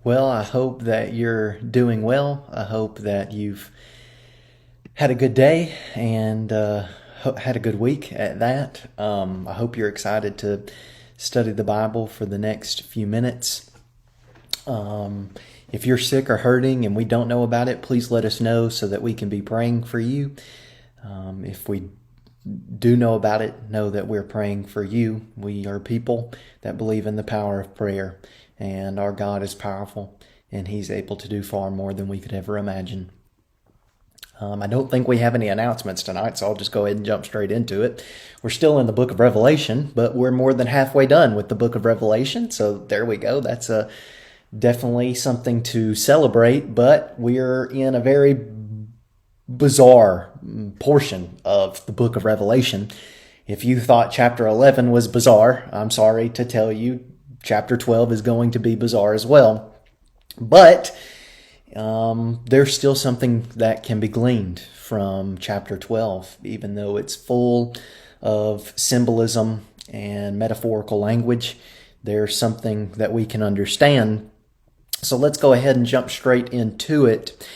Well, I hope that you're doing well. I hope that you've had a good day and had a good week at that. I hope you're excited to study the Bible for the next few minutes. If you're sick or hurting and we don't know about it, please let us know so that we can be praying for you. If we do know about it, know that we're praying for you. We are people that believe in the power of prayer, and our God is powerful, and He's able to do far more than we could ever imagine. I don't think we have any announcements tonight, so I'll just go ahead and jump straight into it. We're still in the book of Revelation, but we're more than halfway done with the book of Revelation, so there we go. That's definitely something to celebrate, but we're in a very bizarre portion of the book of Revelation. If you thought chapter 11 was bizarre, I'm sorry to tell you, chapter 12 is going to be bizarre as well. But there's still something that can be gleaned from chapter 12, even though it's full of symbolism and metaphorical language. There's something that we can understand. So let's go ahead and jump straight into it.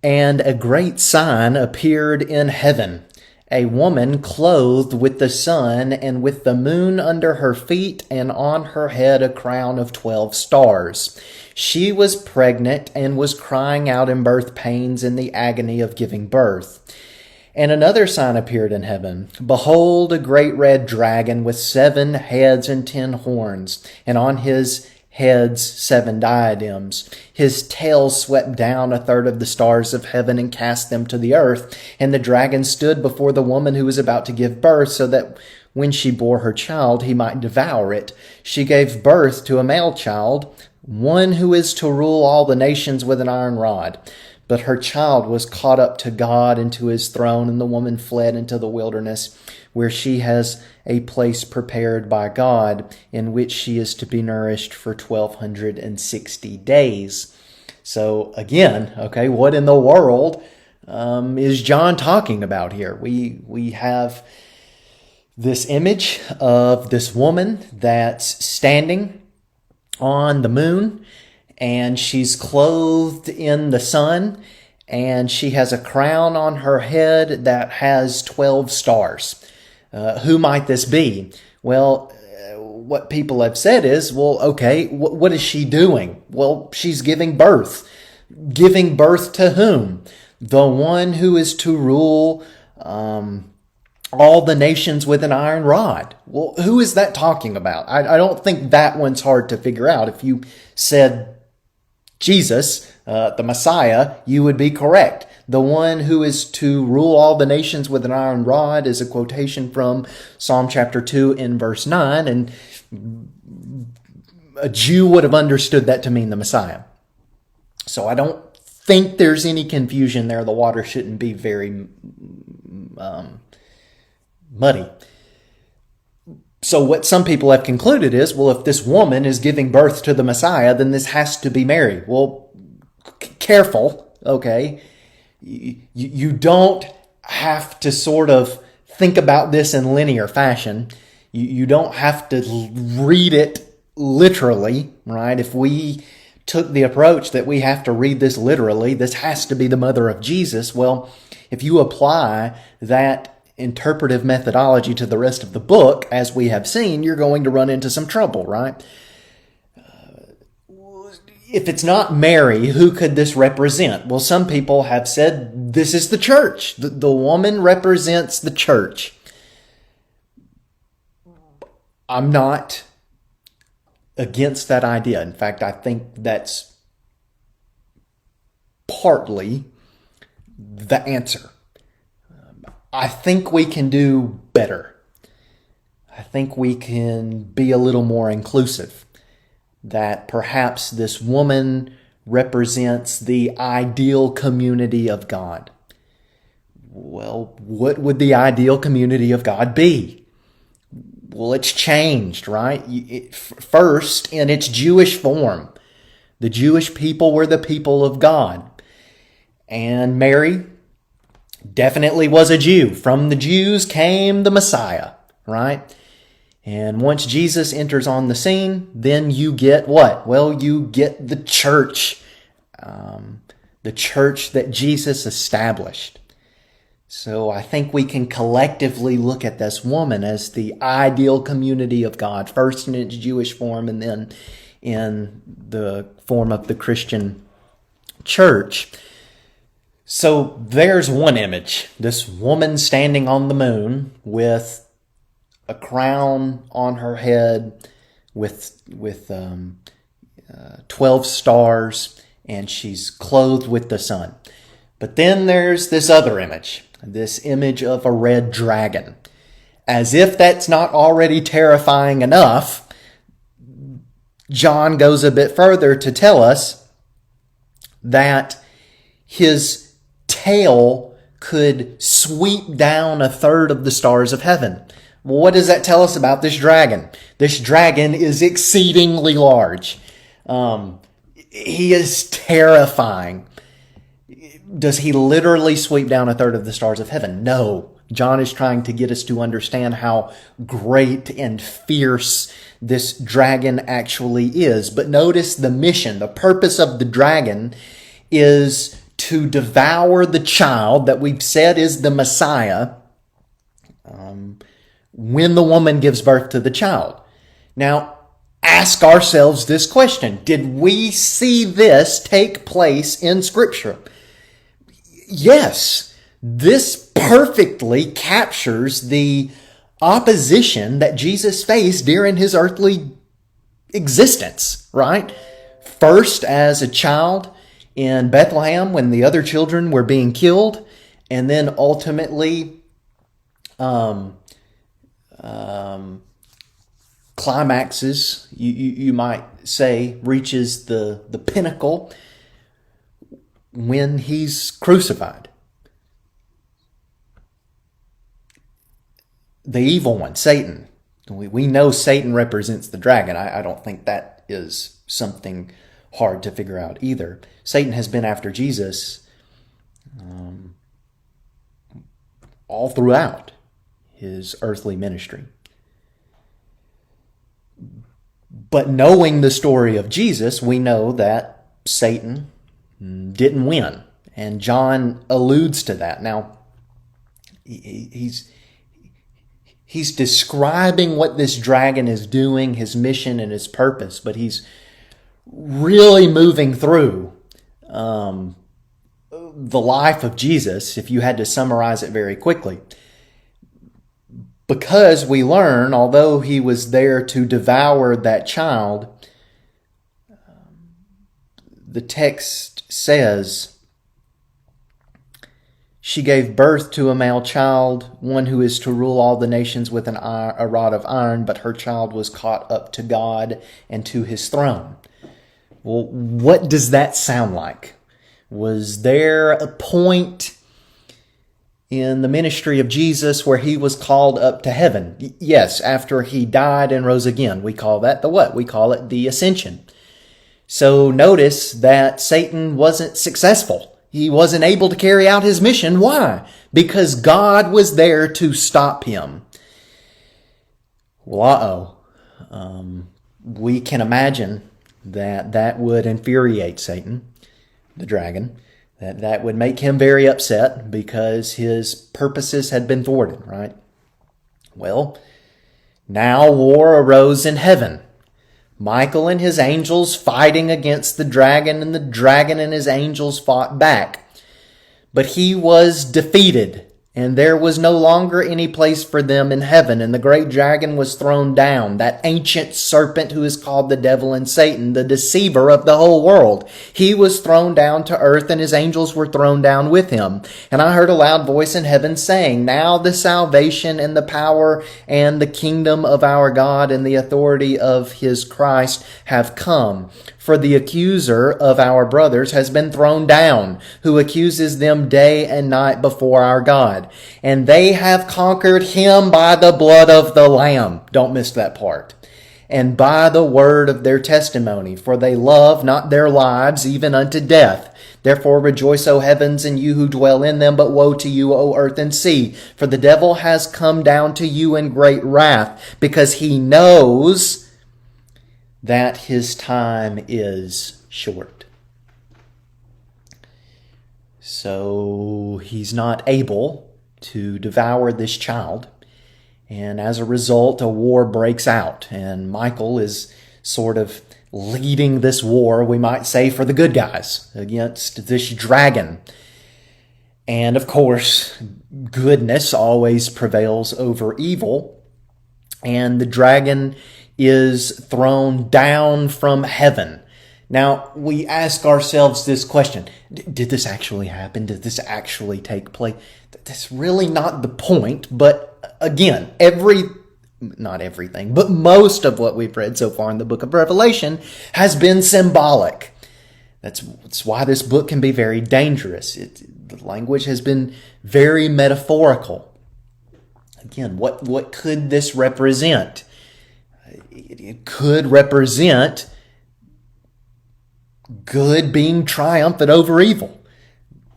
And a great sign appeared in heaven, a woman clothed with the sun and with the moon under her feet, and on her head a crown of 12 stars. She was pregnant and was crying out in birth pains in the agony of giving birth. And another sign appeared in heaven. Behold, a great red dragon with 7 heads and 10 horns, and on his heads 7 diadems. His tail swept down a third of the stars of heaven and cast them to the earth. And the dragon stood before the woman who was about to give birth, so that when she bore her child, he might devour it. She gave birth to a male child, one who is to rule all the nations with an iron rod. But her child was caught up to God and to his throne, and the woman fled into the wilderness, where she has a place prepared by God, in which she is to be nourished for 1260 days. So again, okay, what in the world is John talking about here? We have this image of this woman that's standing on the moon, and she's clothed in the sun, and she has a crown on her head that has 12 stars. Who might this be? Well, what people have said is, well, okay, what is she doing? Well, she's giving birth. Giving birth to whom? The one who is to rule all the nations with an iron rod. Well, who is that talking about? I don't think that one's hard to figure out. If you said Jesus, the Messiah, you would be correct. The one who is to rule all the nations with an iron rod is a quotation from Psalm chapter 2 in verse 9, and a Jew would have understood that to mean the Messiah. So I don't think there's any confusion there. The water shouldn't be very muddy. So what some people have concluded is, well, if this woman is giving birth to the Messiah, then this has to be Mary. Well, careful, okay? You don't have to sort of think about this in linear fashion. You don't have to read it literally, right? If we took the approach that we have to read this literally, this has to be the mother of Jesus. Well, if you apply that interpretive methodology to the rest of the book, as we have seen, you're going to run into some trouble, right? If it's not Mary, who could this represent? Well, some people have said this is the church. The woman represents the church. I'm not against that idea. In fact, I think that's partly the answer. I think we can do better. I think we can be a little more inclusive. That perhaps this woman represents the ideal community of God. Well, what would the ideal community of God be? Well, it's changed, right? First, in its Jewish form, the Jewish people were the people of God. And Mary definitely was a Jew. From the Jews came the Messiah, right? And once Jesus enters on the scene, then you get what? Well, you get the church that Jesus established. So I think we can collectively look at this woman as the ideal community of God, first in its Jewish form and then in the form of the Christian church. So there's one image, this woman standing on the moon with a crown on her head with 12 stars, and she's clothed with the sun. But then there's this other image, this image of a red dragon. As if that's not already terrifying enough, John goes a bit further to tell us that his tail could sweep down a third of the stars of heaven. Well, what does that tell us about this dragon? This dragon is exceedingly large. He is terrifying. Does he literally sweep down a third of the stars of heaven? No. John is trying to get us to understand how great and fierce this dragon actually is. But notice the mission, the purpose of the dragon is to devour the child that we've said is the Messiah when the woman gives birth to the child. Now, ask ourselves this question. Did we see this take place in Scripture? Yes. This perfectly captures the opposition that Jesus faced during his earthly existence, right? First, as a child in Bethlehem when the other children were being killed, and then ultimately climaxes, you might say, reaches the pinnacle when he's crucified. The evil one, Satan. We know Satan represents the dragon. I don't think that is something hard to figure out either. Satan has been after Jesus all throughout his earthly ministry. But knowing the story of Jesus, we know that Satan didn't win. And John alludes to that. Now, he's describing what this dragon is doing, his mission and his purpose, but he's really moving through the life of Jesus, if you had to summarize it very quickly. Because we learn, although he was there to devour that child, the text says, she gave birth to a male child, one who is to rule all the nations with a rod of iron, but her child was caught up to God and to his throne. Well, what does that sound like? Was there a point in the ministry of Jesus where he was called up to heaven? Yes, after he died and rose again. We call that the what? We call it the ascension. So notice that Satan wasn't successful. He wasn't able to carry out his mission. Why? Because God was there to stop him. Well, we can imagine that would infuriate Satan, the dragon. That would make him very upset because his purposes had been thwarted, right? Well, now war arose in heaven. Michael and his angels fighting against the dragon, and the dragon and his angels fought back. But he was defeated, and there was no longer any place for them in heaven, and the great dragon was thrown down, that ancient serpent who is called the devil and Satan, the deceiver of the whole world. He was thrown down to earth, and his angels were thrown down with him. And I heard a loud voice in heaven saying, now the salvation and the power and the kingdom of our God and the authority of his Christ have come. For the accuser of our brothers has been thrown down, who accuses them day and night before our God. And they have conquered him by the blood of the Lamb. Don't miss that part. and by the word of their testimony. For they love not their lives even unto death. Therefore rejoice, O heavens, and you who dwell in them. But woe to you, O earth and sea, for the devil has come down to you in great wrath, because he knows that his time is short. So he's not able to devour this child. And as a result, a war breaks out. And Michael is sort of leading this war, we might say, for the good guys against this dragon. And of course, goodness always prevails over evil. And the dragon is thrown down from heaven. Now, we ask ourselves this question. Did this actually happen? Did this actually take place? That's really not the point. But again, not everything, but most of what we've read so far in the book of Revelation has been symbolic. That's why this book can be very dangerous. The language has been very metaphorical. Again, what could this represent? It could represent good being triumphant over evil.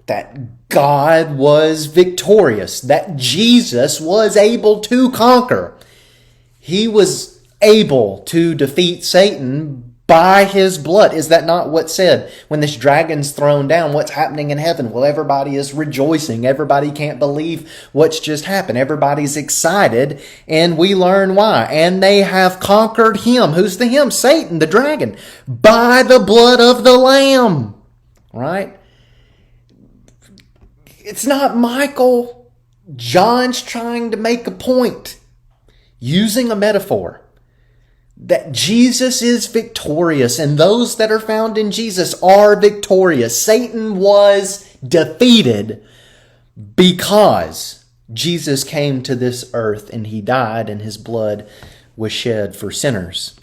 That God was victorious. That Jesus was able to conquer. He was able to defeat Satan by his blood. Is that not what's said? When this dragon's thrown down, what's happening in heaven? Well, everybody is rejoicing. Everybody can't believe what's just happened. Everybody's excited, and we learn why. And they have conquered him. Who's the him? Satan, the dragon, by the blood of the Lamb. Right? It's not Michael. John's trying to make a point, using a metaphor, that Jesus is victorious, and those that are found in Jesus are victorious. Satan was defeated because Jesus came to this earth and he died and his blood was shed for sinners.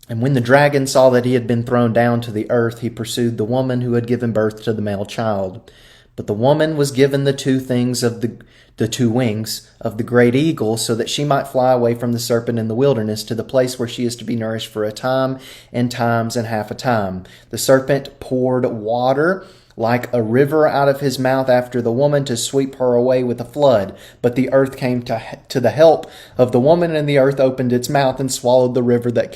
And when the dragon saw that he had been thrown down to the earth, he pursued the woman who had given birth to the male child. But the woman was given the two wings of the great eagle, so that she might fly away from the serpent in the wilderness to the place where she is to be nourished for a time and times and half a time. The serpent poured water like a river out of his mouth after the woman to sweep her away with a flood. But the earth came to the help of the woman, and the earth opened its mouth and swallowed the river that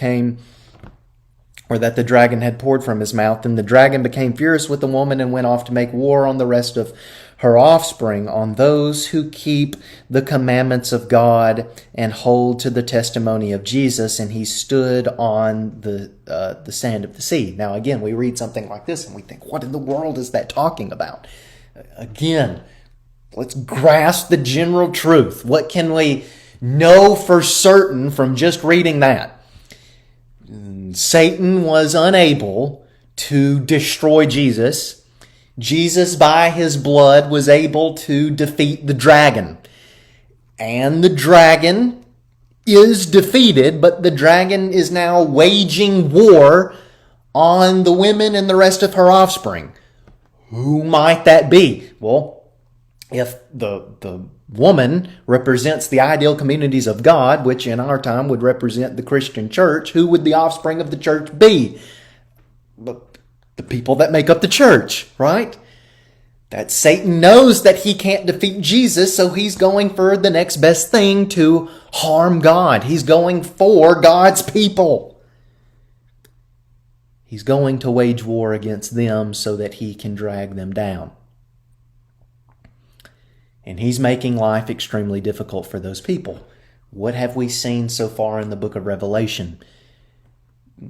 the dragon had poured from his mouth. And the dragon became furious with the woman and went off to make war on the rest of her offspring, on those who keep the commandments of God and hold to the testimony of Jesus. And he stood on the sand of the sea. Now, again, we read something like this and we think, what in the world is that talking about? Again, let's grasp the general truth. What can we know for certain from just reading that? Satan was unable to destroy Jesus. Jesus, by his blood, was able to defeat the dragon. And the dragon is defeated, but the dragon is now waging war on the women and the rest of her offspring. Who might that be? Well, if the woman represents the ideal communities of God, which in our time would represent the Christian church, who would the offspring of the church be? The people that make up the church, right? That Satan knows that he can't defeat Jesus, so he's going for the next best thing to harm God. He's going for God's people. He's going to wage war against them so that he can drag them down. And he's making life extremely difficult for those people. What have we seen so far in the book of Revelation?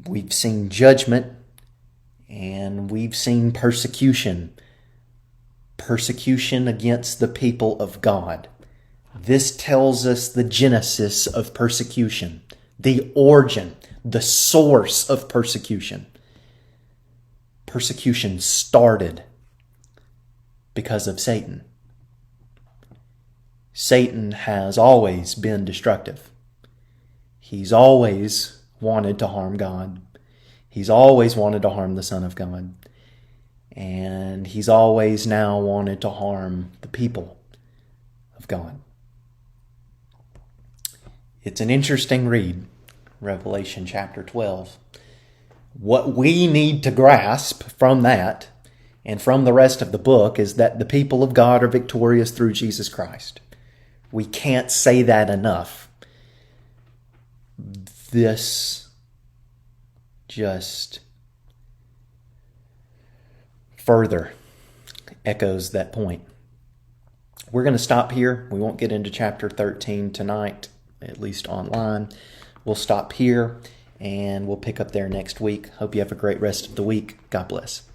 We've seen judgment and we've seen persecution. Persecution against the people of God. This tells us the genesis of persecution, the origin, the source of persecution. Persecution started because of Satan. Satan has always been destructive. He's always wanted to harm God. He's always wanted to harm the Son of God. And he's always now wanted to harm the people. of God. It's an interesting read, Revelation chapter 12. What we need to grasp from that and from the rest of the book is that the people of God are victorious through Jesus Christ. We can't say that enough. This just further echoes that point. We're going to stop here. We won't get into chapter 13 tonight, at least online. We'll stop here and we'll pick up there next week. Hope you have a great rest of the week. God bless.